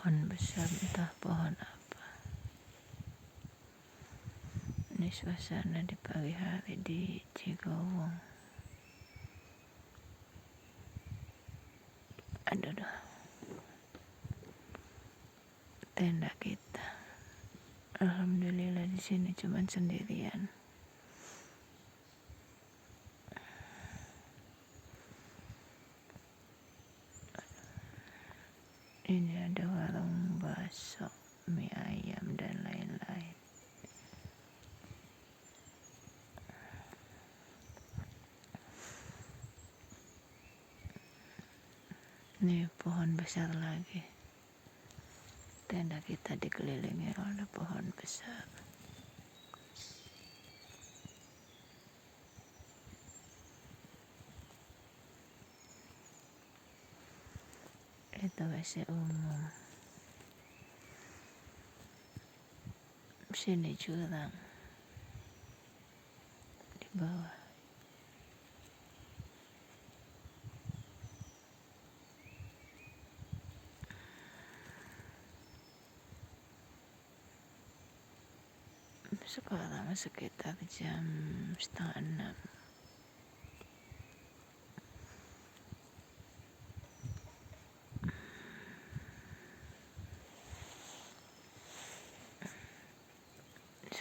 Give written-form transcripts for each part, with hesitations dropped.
pohon besar, entah pohon apa. Ini suasana di pagi hari di Cigowong. Aduh, tenda kita. Alhamdulillah di sini cuman sendirian. Ini ada warung bakso, mie ayam dan lain-lain. Ini pohon besar lagi. Tenda kita dikelilingi oleh pohon besar. Itu WC umum. Sini jurang di bawah. Sekarang sekitar jam 5:30.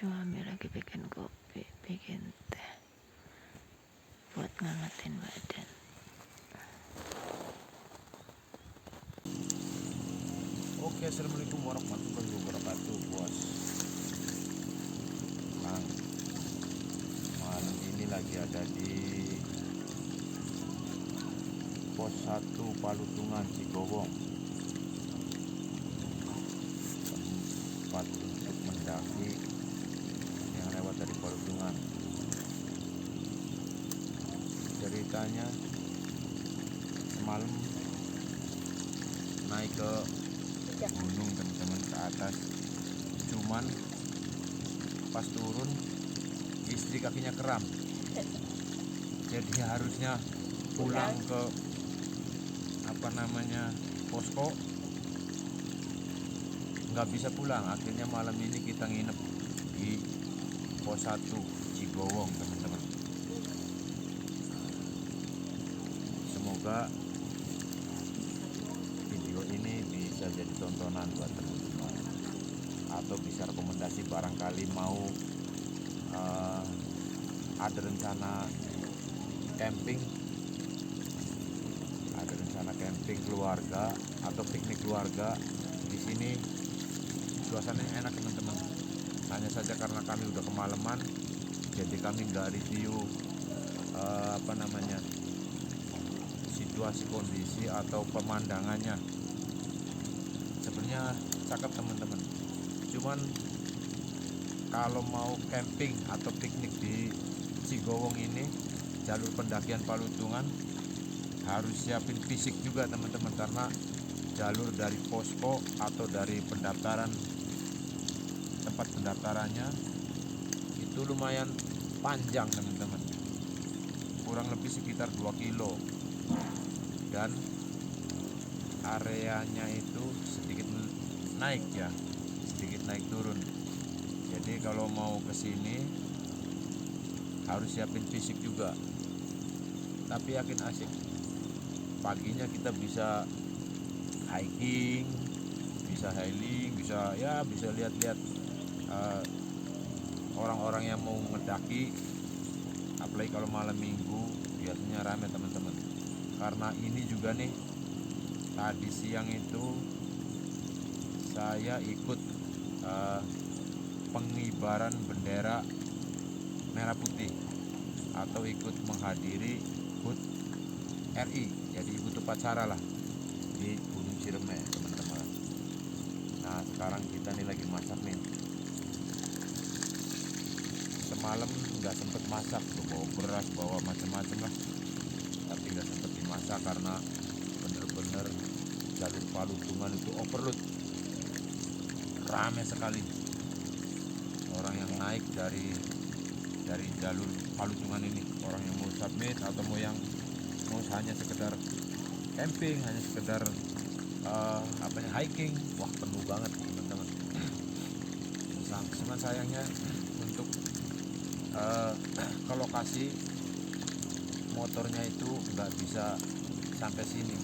Suami lagi bikin kopi, bikin teh buat ngangetin badan. Oke, assalamualaikum warahmatullahi wabarakatuh, bos. Nah, malam ini lagi ada di pos 1 Palutungan Cigowong, tempat untuk mendaki yang lewat dari Palutungan. Ceritanya semalam naik ke gunung teman-teman, ke atas, cuman pas turun istri kakinya kram, jadi harusnya pulang ke posko, nggak bisa pulang. Akhirnya malam ini kita nginep di pos 1 Cigowong teman-teman. Semoga video ini bisa jadi tontonan buat teman-teman, atau bisa rekomendasi barangkali mau ada rencana camping keluarga atau piknik keluarga. Di sini suasananya enak teman-teman. Hanya saja karena kami udah kemalaman, jadi kami nggak review situasi kondisi atau pemandangannya. Sebenarnya cakep teman-teman, cuman kalau mau camping atau piknik di Cigowong ini, jalur pendakian Palutungan, harus siapin fisik juga teman-teman, karena jalur dari posko atau dari tempat pendaftarannya itu lumayan panjang teman-teman, kurang lebih sekitar 2 kilo, dan areanya itu sedikit naik turun. Jadi kalau mau kesini harus siapin fisik juga, tapi yakin asik. Paginya kita bisa hiking, bisa healing, bisa lihat-lihat orang-orang yang mau ngedaki. Apalagi kalau malam minggu biasanya ramai teman-teman. Karena ini juga nih, tadi siang itu saya ikut pengibaran bendera merah putih, atau ikut menghadiri HUT RI, jadi ikut upacara lah di Gunung Ciremai teman-teman. Nah, sekarang kita nih lagi masak nih. Semalam nggak sempet masak, bawa beras, bawa macam-macam lah, tapi nggak sempet dimasak karena bener-bener jalur Palutungan itu overload, ramai sekali orang yang naik dari jalur Palutungan ini. Orang yang mau submit atau mau hanya sekedar camping, hanya sekedar hiking, wah penuh banget teman-teman. Cuman sayangnya untuk ke lokasi motornya itu nggak bisa sampai sini,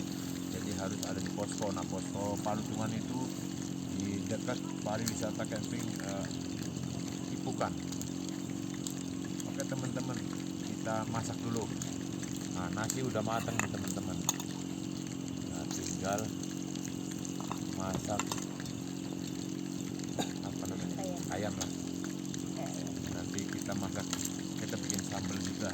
jadi harus ada di posko. Nah, posko Palutungan itu di dekat pariwisata camping Ipukan. Oke teman-teman, kita masak dulu. Nah, nasi udah matang nih teman-teman. Nah, tinggal masak apa namanya, ayam lah. Nanti kita masak, kita bikin sambal juga.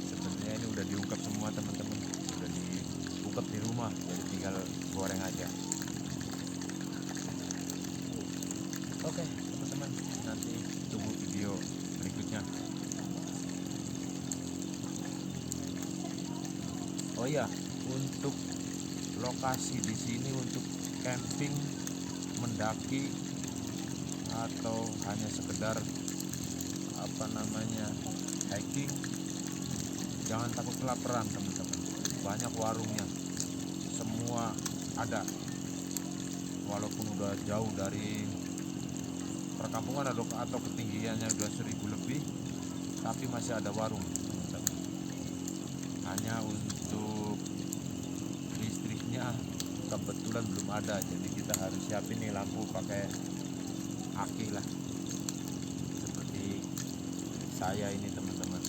Sebenarnya ini udah diungkap semua teman-teman, udah diungkap di rumah, jadi tinggal goreng aja. Oke teman-teman, nanti tunggu video berikutnya. Oh iya, untuk lokasi di sini untuk camping, mendaki, atau hanya sekedar apa namanya hiking, jangan takut kelaparan teman-teman. Banyak warungnya, semua ada. Walaupun udah jauh dari perkampungan atau ketinggiannya udah 1000 lebih, tapi masih ada warung teman-teman. Hanya untuk listriknya kebetulan belum ada, jadi kita harus siapin nih lampu pakai aki lah, seperti saya ini teman-teman.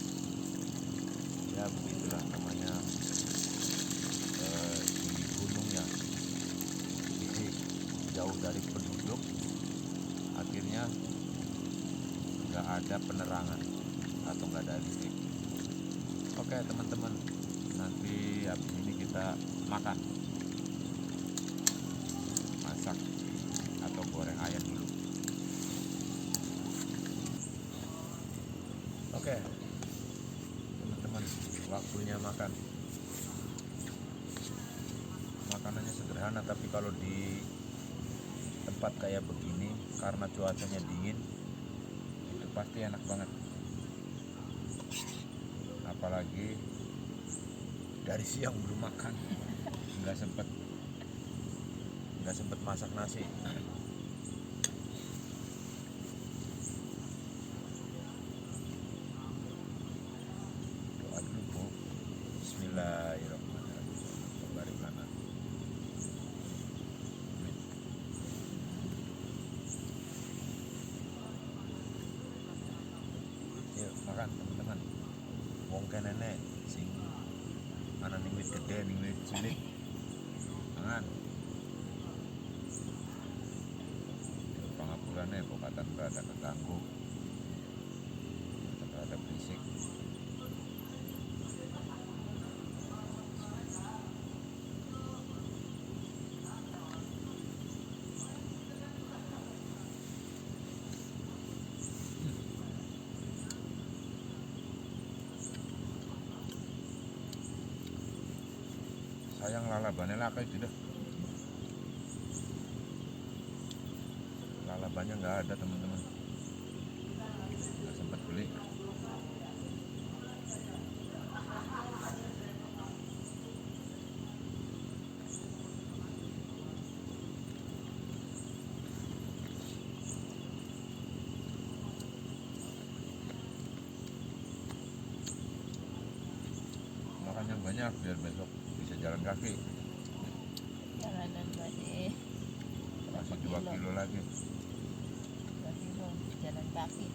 Ya begitulah namanya di gunung ya, jadi jauh dari penduduk, akhirnya nggak ada penerangan atau nggak ada listrik. Oke teman-teman, nanti habis ini kita makan, masak atau goreng ayam dulu. Oke teman-teman, waktunya makan. Makanannya sederhana, tapi kalau di tempat kayak begini karena cuacanya dingin, itu pasti enak banget. Apalagi dari siang belum makan, nggak sempet masak nasi. Doa dulu Bu. Bismillahirrahmanirrahim. Barik lana. Yuk makan teman-teman. Wong nenek sing ana ning wit gede ning wit cilik. Mangan. Pangapurane kok kata berada keganggu. Ada berisik. Sayang lalabannya lah kayak gitu. Lalabannya nggak ada teman-teman, nggak sempat beli. Makan yang banyak biar besok bisa jalan kaki. Jalanan masih 2 kilo lagi. 2 kilo jalan kaki.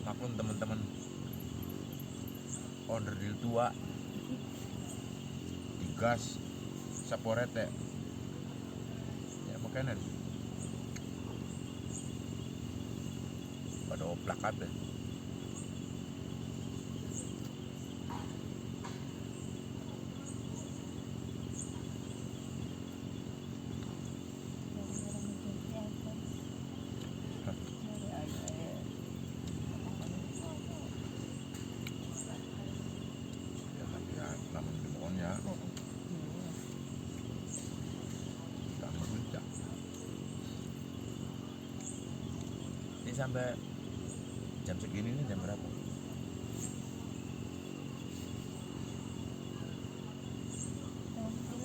Maklum teman-teman, order deal tua digas saporete ya, makanya pada oplak kabeh. Ini sampai Jam segini ini jam berapa?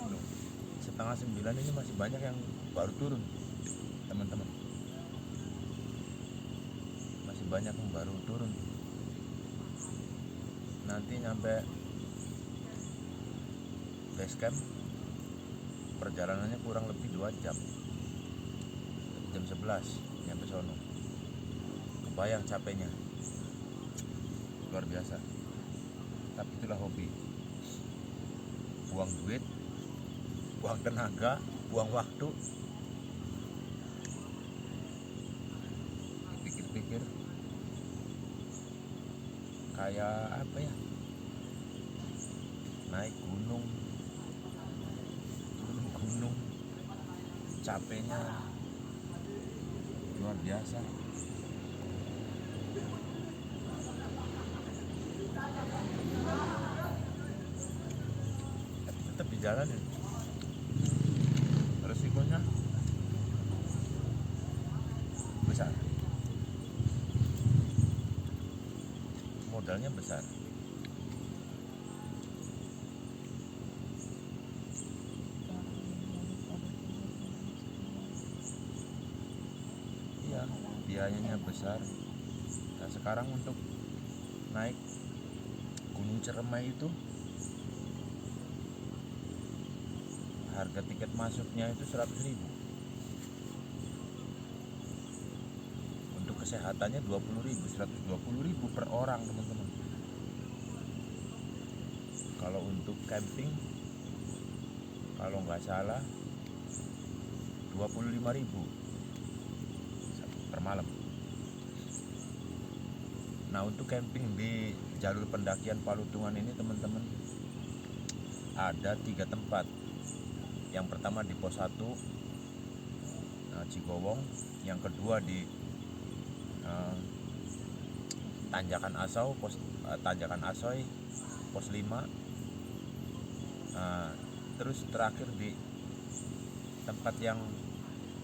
Loh, setengah 9 ini masih banyak yang baru turun teman-teman, masih banyak yang baru turun. Nanti nyampe base camp perjalanannya kurang lebih 2 jam, jam 11 nyampe sono. Kebayang capeknya, luar biasa. Tapi itulah hobi, buang duit, buang tenaga, buang waktu. Dipikir-pikir kayak apa ya, naik gunung, turun gunung, capeknya luar biasa. Tapi tetap dijalanin, resikonya besar, modalnya besar. Iya, biayanya besar. Nah sekarang untuk naik Gunung Ciremai itu harga tiket masuknya itu 100.000. Untuk kesehatannya 20.000, 120.000 per orang teman-teman. Kalau untuk camping, kalau nggak salah 25.000 per malam. Nah untuk camping di jalur pendakian Palutungan ini teman-teman, ada 3 tempat. Yang pertama di pos 1 Cigowong, yang kedua di Tanjakan Asau, Tanjakan Asoy pos 5, terus terakhir di tempat yang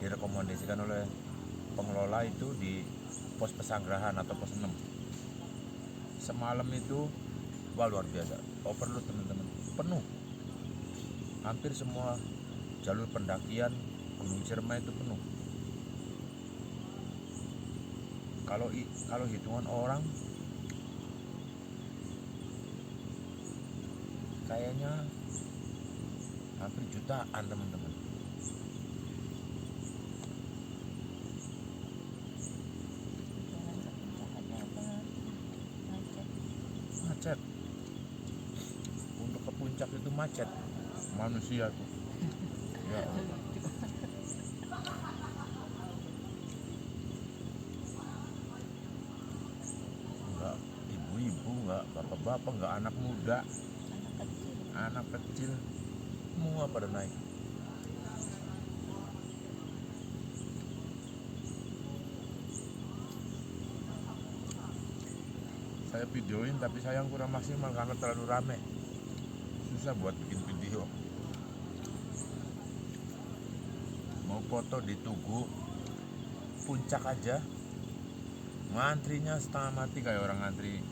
direkomendasikan oleh pengelola itu di pos Pesanggerahan atau pos 6. Semalam itu wah luar biasa, overload teman-teman, penuh. Hampir semua jalur pendakian Gunung Ciremai itu penuh. Kalau hitungan orang kayaknya hampir jutaan teman-teman. Macet. Untuk ke puncak itu macet. Manusia tuh. Ya. Enggak ibu-ibu, enggak bapak-bapak, enggak anak muda, anak kecil, semua pada naik. Saya videoin tapi sayang kurang maksimal karena terlalu rame, susah buat bikin video. Mau foto di Tugu puncak aja ngantrinya setengah mati kayak orang ngantri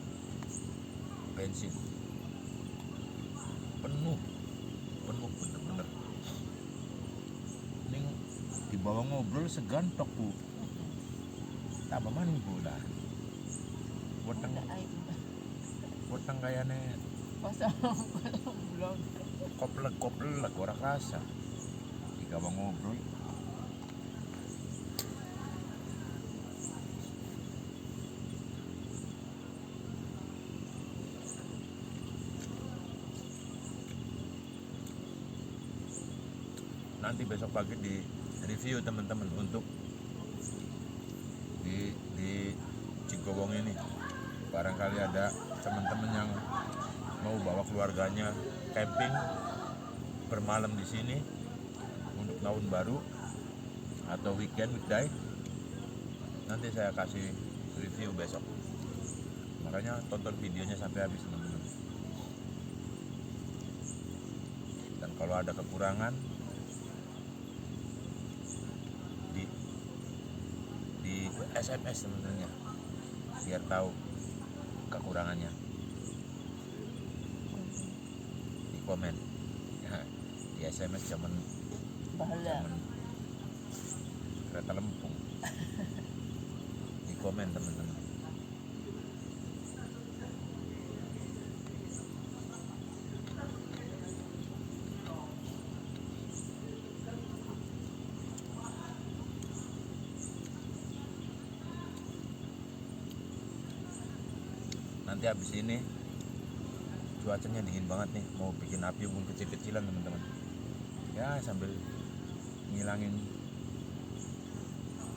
bensin. Penuh bener-bener. Ning di bawah ngobrol segan tok bu, tambah maning bu lah. Weteng kayane koplek ora rasa. Di bawah ngobrol. Nanti besok pagi di review teman-teman untuk di Cigowong ini. Barangkali ada teman-teman yang mau bawa keluarganya camping bermalam di sini untuk tahun baru atau weekday. Nanti saya kasih review besok. Makanya tonton videonya sampai habis teman-teman. Dan kalau ada kekurangan di SMS teman-teman. biar tahu kekurangannya di komen ya, di SMS zaman kereta lempung di komen teman-teman. Nanti habis ini cuacanya dingin banget nih, mau bikin api unggun kecil-kecilan teman-teman ya, sambil ngilangin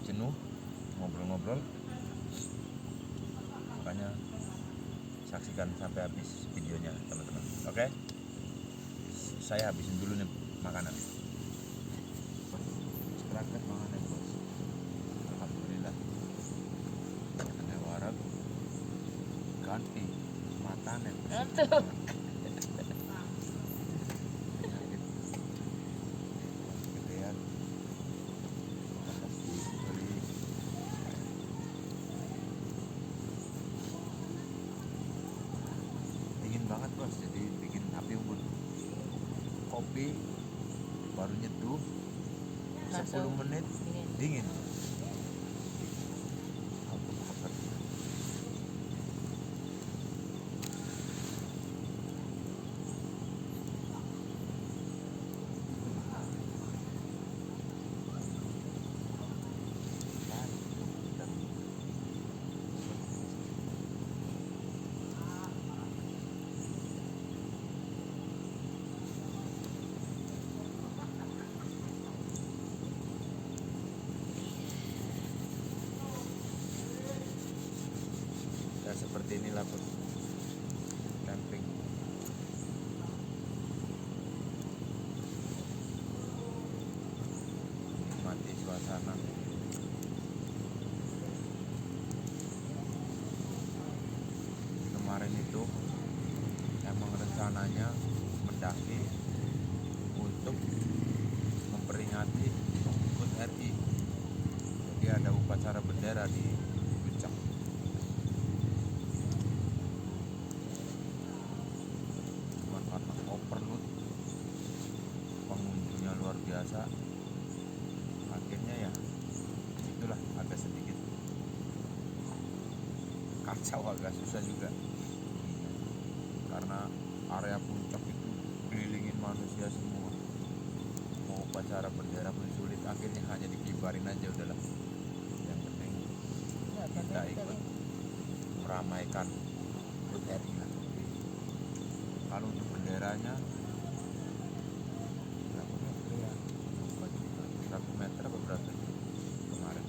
jenuh ngobrol-ngobrol. Makanya saksikan sampai habis videonya teman-teman. Oke, saya habisin dulu nih makanan. Serakat makanan bos, alhamdulillah. Ada warak ganti matanen gedean beli dingin banget bos, jadi bikin api unggun. Kopi baru nyeduh 10 menit dingin. Ya seperti inilah bos, camping. Nikmati suasana. Kemarin itu emang rencananya mendaki untuk memperingati HUT RI. Jadi ada upacara bendera di puncak. Cuman karena overload, pengunjungnya luar biasa, akhirnya ya itulah agak sedikit kacau, agak susah juga karena area puncak itu kelilingin manusia semua. Mau upacara bendera pun sulit, akhirnya hanya dikibarin aja udahlah. Yang penting kita ikut meramaikan HUT RI lah. Kalau untuk benderanya berapa meter ya? 1 meter apa berapa kemarin?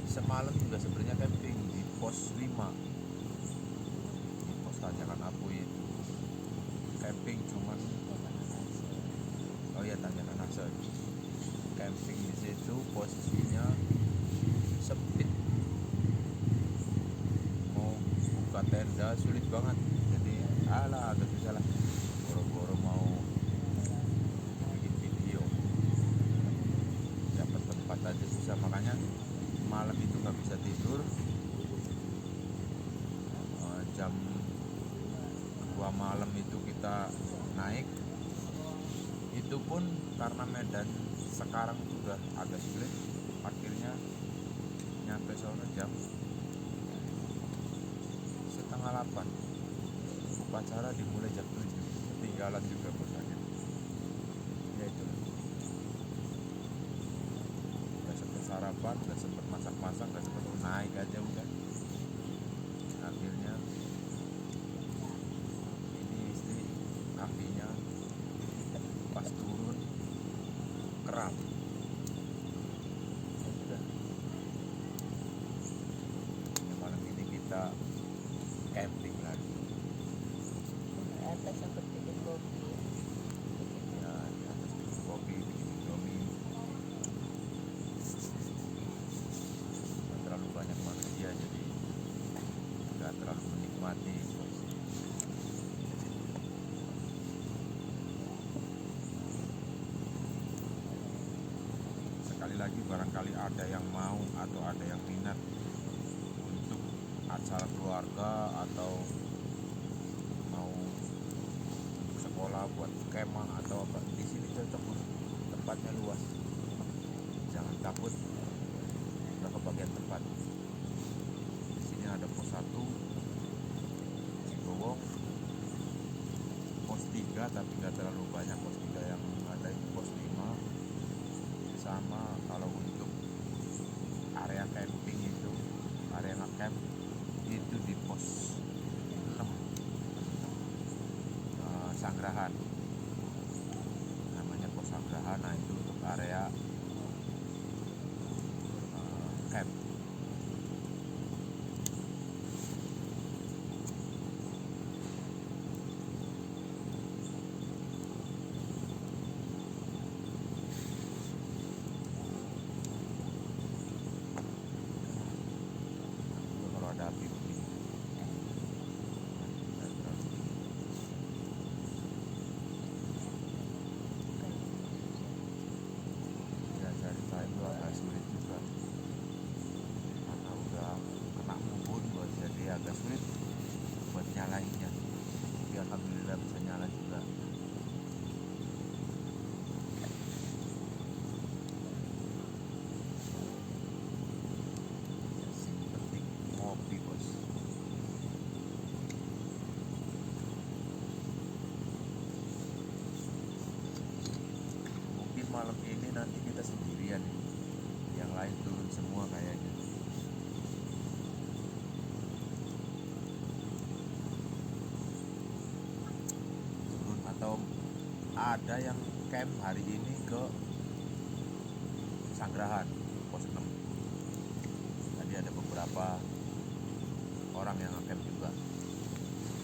Semalam juga sebenarnya camping di pos 5, di pos Tanjakan Apu itu camping, cuman oh ya Tanjakan Nasar, camping di situ posisinya sempit, mau buka tenda sulit banget, jadi agak susah lah, boro-boro mau bikin video dapat tempat aja susah. Makanya malam itu nggak bisa tidur. Jam 2 malam itu kita naik, itu pun karena medan sekarang sudah agak sulit, akhirnya nyampe sono jam 7:30. Upacara dimulai jam 7, ketinggalan juga bos akhirnya. Ya itu, nggak sempet sarapan, nggak sempet masak-masak, nggak sempet naik aja udah. Akhirnya ini istri kakinya pas turun kram. Ya sudah, ya malam ini kita camping lagi. Atas sempat bikin kopi. Ya di atas bikin kopi, bikin indomie. Nggak terlalu banyak manusia, jadi nggak terlalu menikmati. Sekali lagi, barangkali ada yang mau atau ada yang minat untuk acara keluarga atau mau untuk sekolah buat kemah atau apa, di sini cocok bos. Tempatnya luas, jangan takut nggak kebagian tempat. Di sini ada pos 1 Cigowong, pos 3 tapi nggak terlalu banyak. Pos 3 yang ada itu pos 5, sama kalau untuk area camping itu, area ngecamp itu di pos 6 Sanggrahan, namanya pos Sanggrahan. Nah itu untuk area camp. Kalau ada api begini ya, cari kayu itu agak sulit juga karena udah kena embun buat, jadi agak sulit buat nyalainnya. Tapi alhamdulillah bisa nyala juga. Yang penting ngopi bos. Mungkin malam ini nanti kita sendirian, yang lain turun semua kayaknya. Turun atau ada yang camp hari ini ke Sanggrahan pos 6. Tadi ada beberapa orang yang camp juga.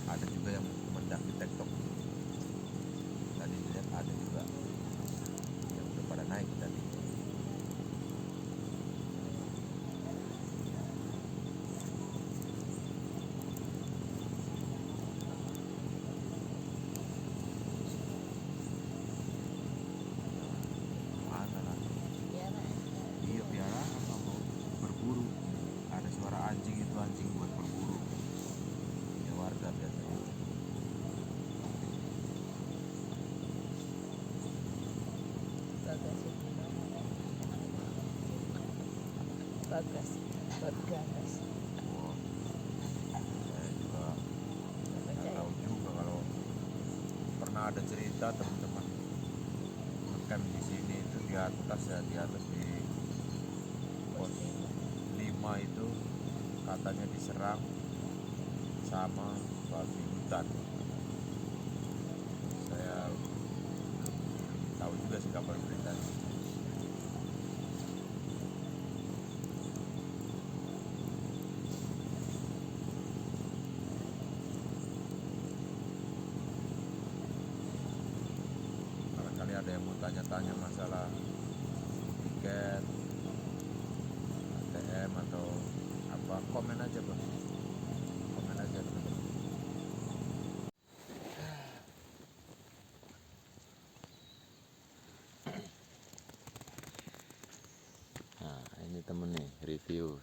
Ada juga yang mendaki tektok. Tadi lihat ada juga yang udah pada naik tadi. Mana lah? Iya, piaraan mau berburu. Ada suara anjing, itu anjing buat berburu. Ya warga biasanya. Bagas, Bagas. Wah, saya juga nggak tahu juga. Kalau pernah ada cerita teman-teman ngecamp di sini itu di atas ya, di atas di pos 5 itu katanya diserang sama babi hutan. Saya belum tahu juga sih kabar beritanya. Barangkali ada yang mau tanya-tanya masalah tiket, ATM atau apa, komen aja bang, komen aja teman-teman. Nah ini temen nih review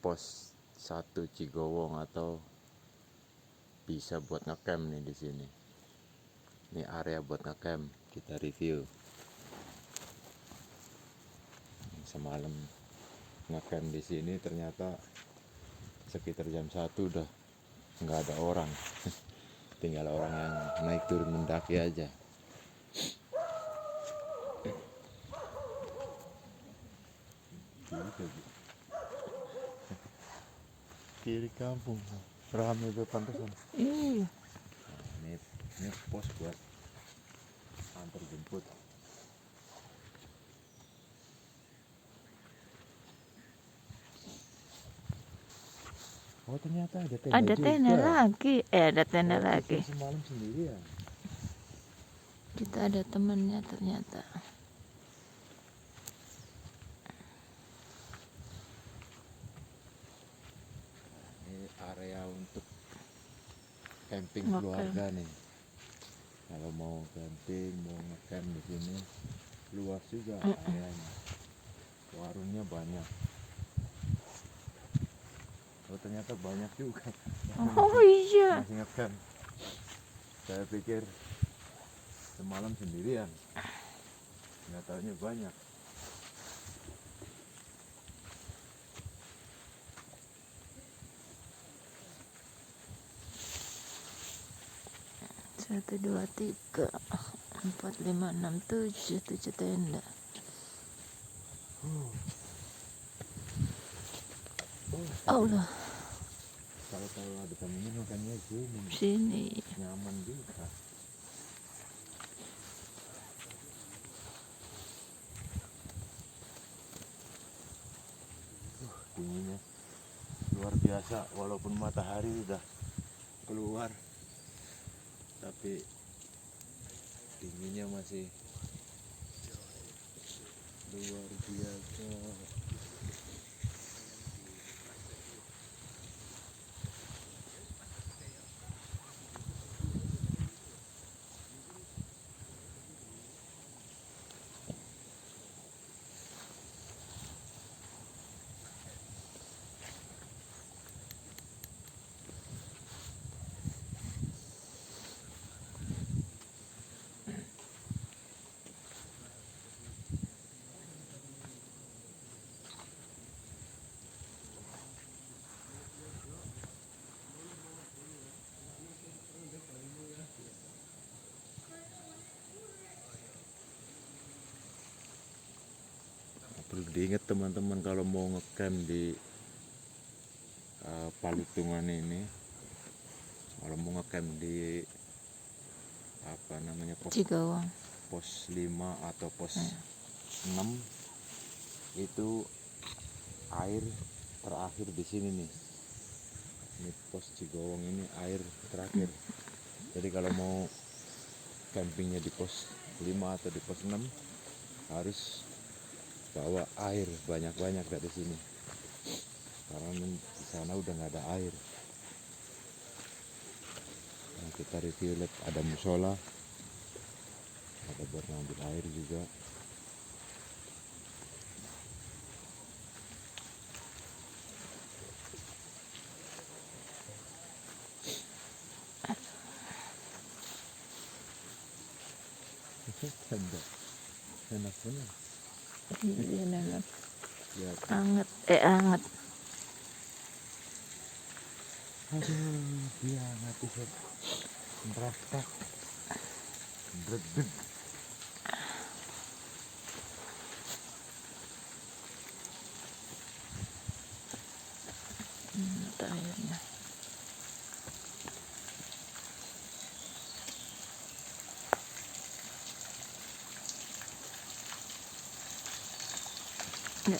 pos 1 Cigowong atau bisa buat ngecamp nih di sini. Ini area buat ngecamp, kita review. Semalam ngecamp di sini ternyata sekitar jam 1 udah nggak ada orang. Tinggal orang yang naik turun mendaki aja. Kiri kampung ramai ke pantesan. Iya. Nah, ini pos buat antar jemput. Oh ternyata ada tenda Ada juga. tenda lagi. Ada tenda Oh, lagi. kita semalam sendirian. Kita ada temannya ternyata. Ini area untuk camping Ngecamp. keluarga nih. Kalau mau camping, mau ngecamp di sini luas juga areanya, warungnya banyak. Oh ternyata banyak juga. Oh iya. Masih ngecamp. Saya pikir semalam sendirian, nggak tahunya banyak. Satu dua tiga 4 5 6 7 tenda. Allah. Kalau ada tamunya makannya sini, Sini. nyaman juga. Dinginnya luar biasa, walaupun matahari udah keluar, tapi dinginnya masih luar biasa. Perlu diingat teman-teman kalau mau ngecamp di Palutungan ini, kalau mau ngecamp di apa namanya Cigawang. pos 5 atau pos 6 itu air terakhir di sini nih. Ini pos Cigawang ini air terakhir. Jadi kalau mau campingnya di pos 5 atau di pos 6 harus bawa air banyak-banyak dari sini, karena di sana udah nggak ada air. Nah, kita review, lihat ada musola, ada buat ngambil air juga. Enak banget. Iya enak. Ya, Anget. aduh, dia mati set. Meraktak. Deg-deg. Airnya. Ya.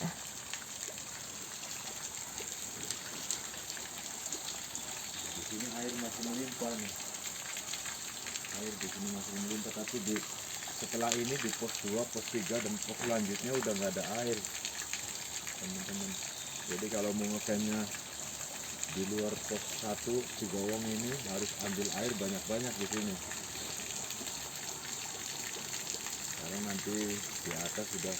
Di sini air masih melimpah nih. Air di sini masih melimpah, tapi setelah ini di pos 2, pos 3 dan pos selanjutnya udah nggak ada air, teman-teman. Jadi kalau mau ngecampnya di luar pos 1 Cigawang ini harus ambil air banyak-banyak di sini. Karena nanti di atas sudah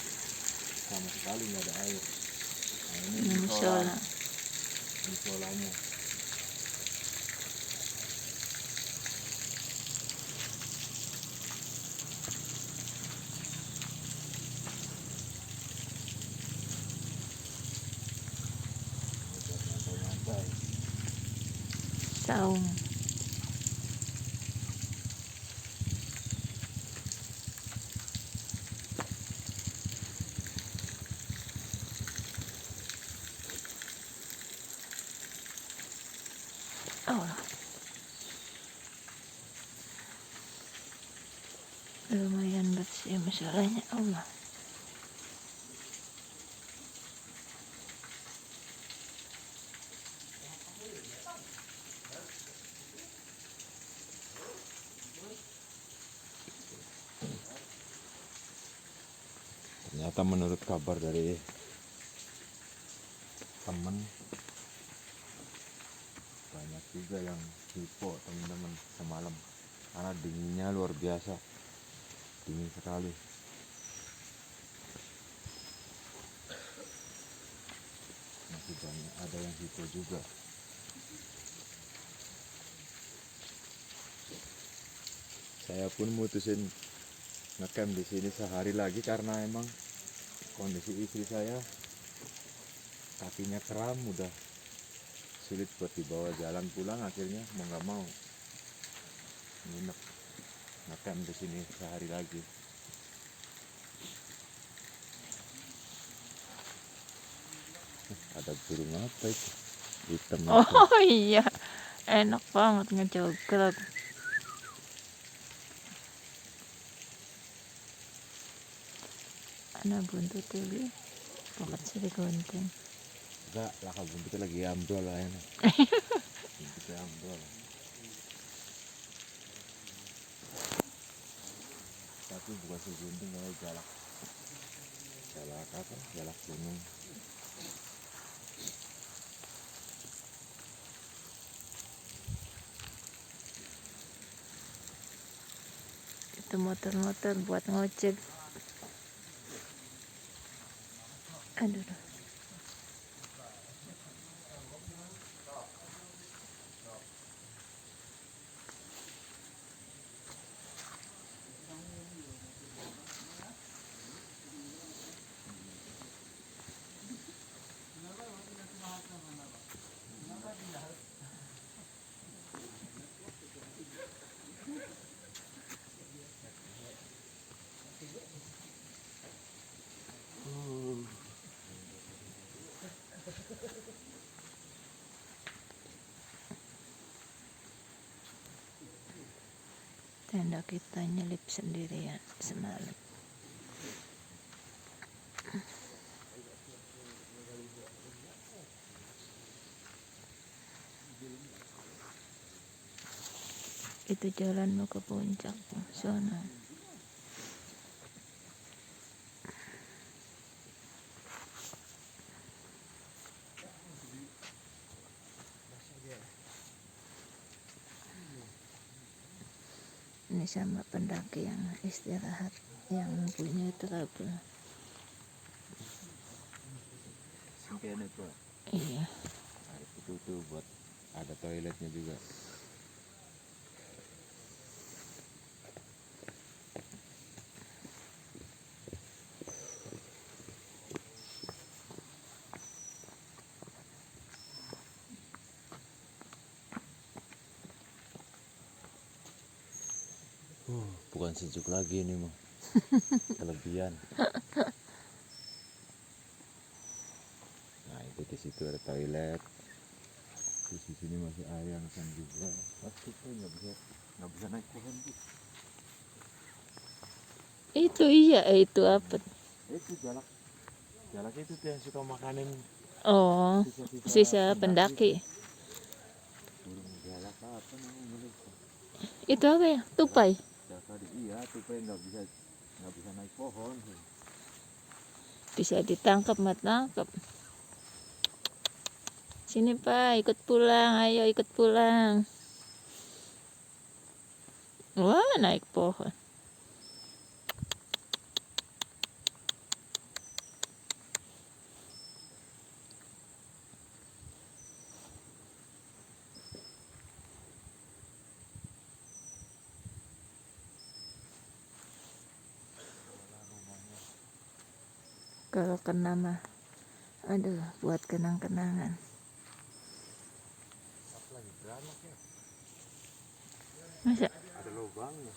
sama sekali nggak ada air. Nah, ini Musola. musolanya. Nyantai-nyantai. Saung. Allah. Lumayan bersih musolanya, Allah. Ternyata menurut kabar dari temen, banyak juga yang hipo teman-teman semalam, karena dinginnya luar biasa, dingin sekali. masih banyak ada yang hijau juga. Saya pun mutusin ngecamp di sini sehari lagi karena emang kondisi istri saya kakinya kram, udah sulit buat dibawa jalan pulang. Akhirnya mau nggak mau nginep ngecamp di sini sehari lagi. Ada burung apa itu? Hitam itu. Oh iya, enak banget ngejogrok. Ana buntut tuli, pokat siri gunting. Enggak, laka buntutnya lagi ambrol lah ini. Buntutnya ambrol. Tapi bukan si gunting, kayak jalak. Jalak apa? Jalak gunung. Itu motor-motor buat ngojek. Aduh. Tenda kita nyelip sendirian semalam. Itu jalan mau ke puncak sana. Ini sama pendaki yang istirahat, yang punya trouble. Sekian itu. Iya. Nah, itu tuh buat ada toiletnya juga. Bukan sejuk lagi ini mah. Kelebihan. Nah, itu di situ ada toilet. Terus di sini masih air yang juga. Pasti tuh nggak bisa naik pohon tuh. Itu iya, itu apa? Itu jalak itu tuh yang suka makanin Oh, sisa pendaki. Burung jalak apa namanya? Itu apa ya? Tupai. Iya, tupai nggak bisa naik pohon. Bisa ditangkap, mat tangkap. Sini Pak, ikut pulang, ayo ikut pulang. Wah, naik pohon. Kalau kena mah, aduh, buat kenang-kenangan. Lagi beranak ya. Masa Ada lubangnya.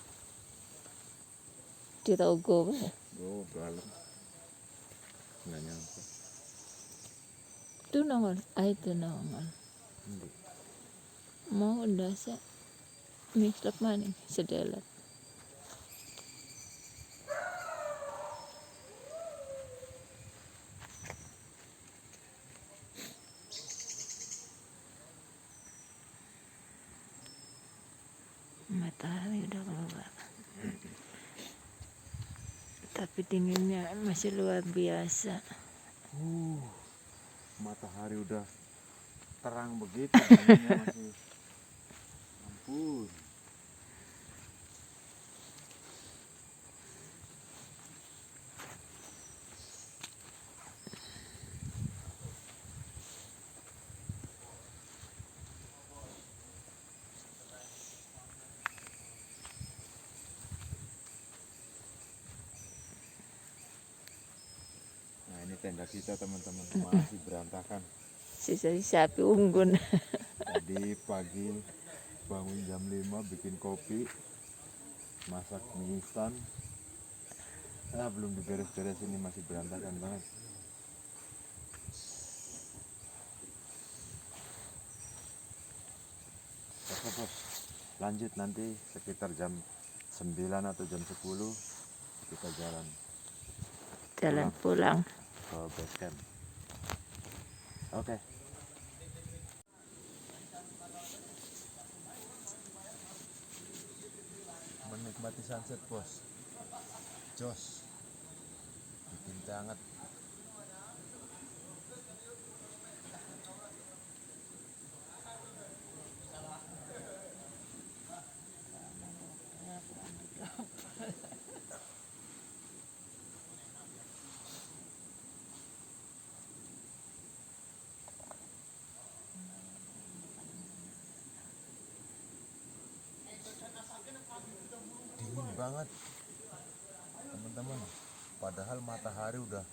di Togo? Oh, dalam. Nggak nyangka. Itu nongol, itu nongol. Mau udah sih, mislap mana sedelat. Matahari udah keluar. Tapi dinginnya masih luar biasa. Matahari udah terang begitu, dinginnya masih. Ampun. tenda kita teman-teman masih berantakan. Sisa sapi unggun. Tadi pagi bangun jam 5 bikin kopi, masak mie instan. Belum diberes-beres, ini masih berantakan banget. Oke bos, lanjut nanti sekitar jam 9 atau jam 10 kita Jalan pulang. ke base camp. Oke. Menikmati sunset bos, jos, bikin teh hangat. Dingin banget teman-teman, padahal matahari udah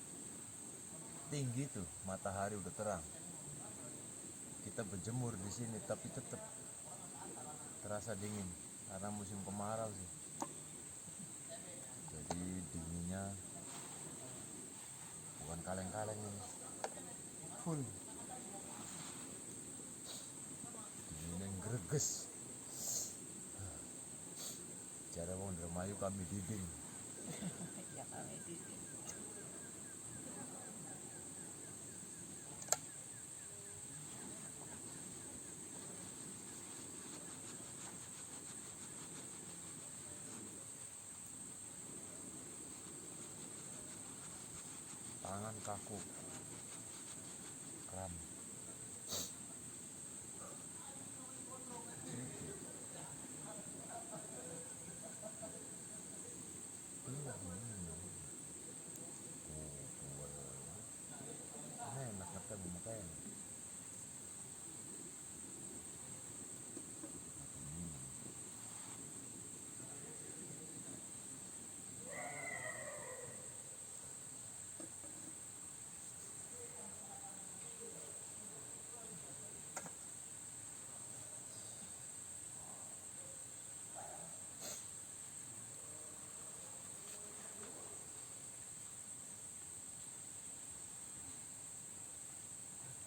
tinggi tuh, matahari udah terang. Kita berjemur di sini tapi tetap terasa dingin karena musim kemarau sih. Jadi dinginnya bukan kaleng-kaleng ini, full dingin yang greges. Cara wong Dermayu kami diding. Ya kami diding. Tangan kaku, kram. Enak ngetem makanya.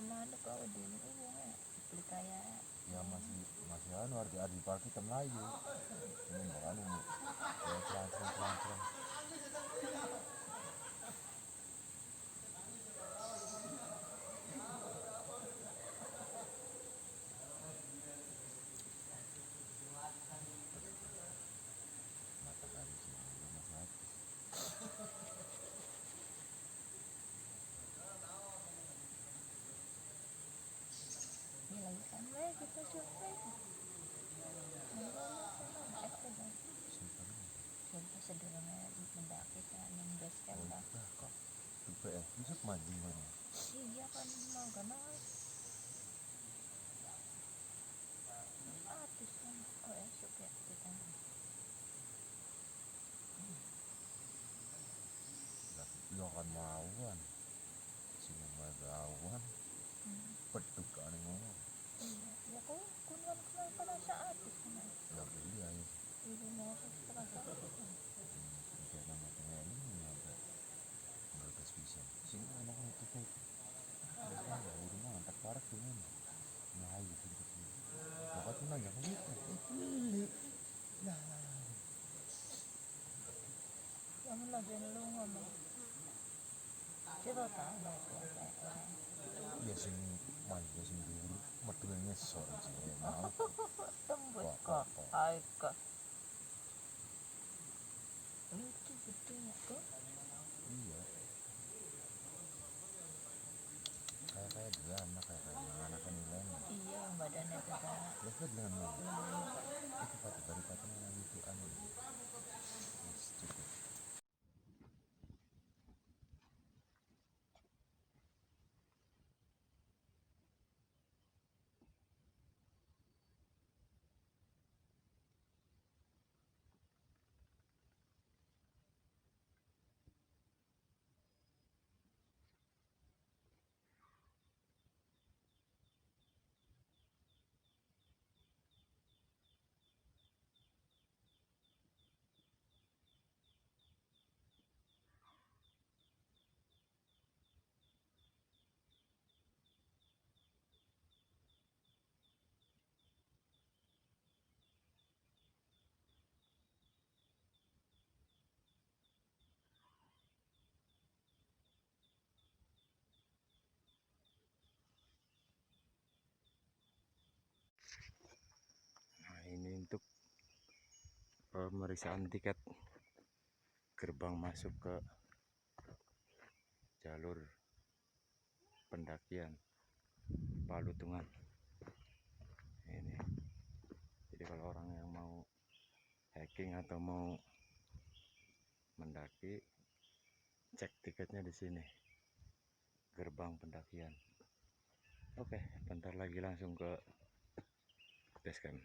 Mana kau dulu uangnya beli kaya. Ya masih arti park kita Melayu. Ini bukan ini. Ya cerang. Matahari sini masih habis. Ini lagi kan kita survei. Sumpah sederhana mendaki kan yang base camp lah. Udah kok. Tuh bisa mancing mana? Iya kan mau gak naik. Artis kan kok esok ya kita. Lo kan mauan. Sini magawan. Peduk kan ngomong. Iya, ya kok kunjungan kemarin pada saat itu kan. Ya beli aja. Ibu mau setelah saat itu. Kayak nama pengen ini ada. Enggak bisa. Sini anak itu. Terus ya rumah antar park dengan. Nah ayo gitu. Bapak tuh nanya ke kita. Beli. Nah. Yang lagi lu ngomong. Coba tanya tuh. Ya sing dulu metu ngesor sih mau. Tembus kok. Hai kok. Lucu gedenya tuh. Iya. Kayak dia anak nilainya. Iya, yang badannya besar. Lepas dengan mana? Itu baru patahnya itu anu. Cukup. Ini untuk pemeriksaan tiket gerbang masuk ke jalur pendakian Palutungan. Ini jadi kalau orang yang mau hiking atau mau mendaki, cek tiketnya di sini, gerbang pendakian. Oke, bentar lagi langsung ke base camp.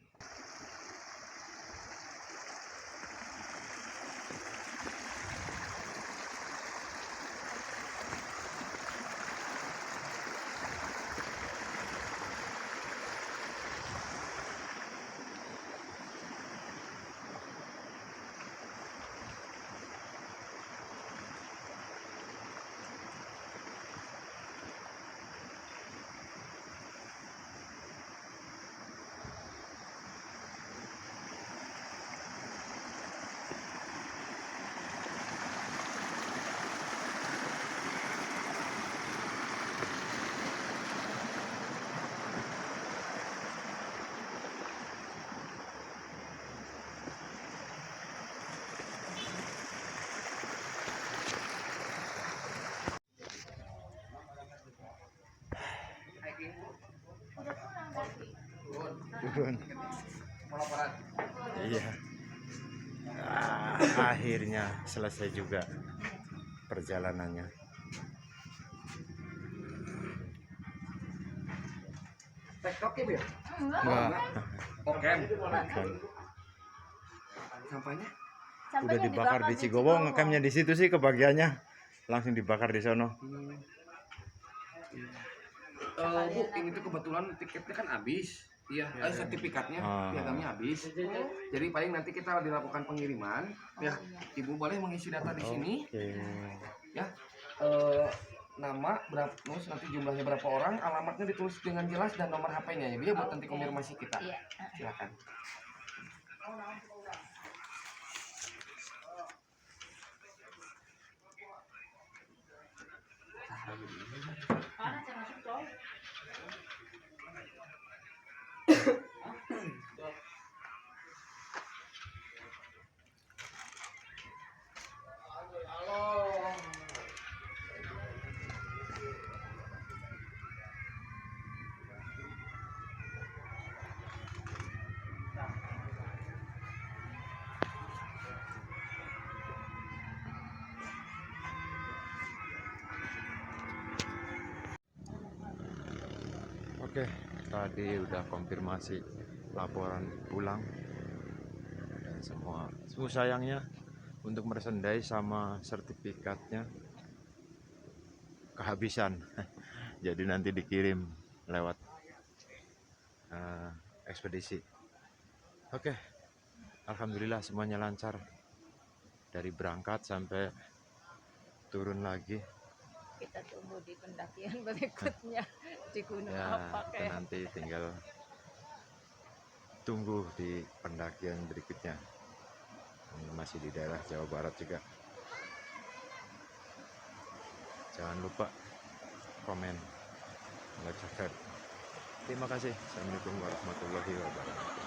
Turun. Iya. Akhirnya selesai juga perjalanannya. TikTok ya, Bil? Enggak. Oke. Bukan. Sampahnya? Udah dibakar di Cigowo, ngecampnya di situ sih kebagiannya. Langsung dibakar di sono. Bu, ini tuh kebetulan tiketnya kan habis. Iya, sertifikatnya, piagamnya habis. Jadi paling nanti kita dilakukan pengiriman. Ya, Ibu boleh mengisi data di sini. Ya, nama berapa, terus nanti jumlahnya berapa orang, alamatnya ditulis dengan jelas dan nomor HP-nya ya, dia buat nanti konfirmasi kita. Silakan. Oke, tadi udah konfirmasi laporan pulang dan semua. Sayangnya untuk merchandise sama sertifikatnya kehabisan. Jadi nanti dikirim lewat ekspedisi. Oke, alhamdulillah semuanya lancar dari berangkat sampai turun lagi. Kita tunggu di pendakian berikutnya di gunung Ya, apa kita nanti tinggal tunggu di pendakian berikutnya. Ini masih di daerah Jawa Barat juga. Jangan lupa komen, like, subscribe. Terima kasih. Assalamualaikum warahmatullahi wabarakatuh.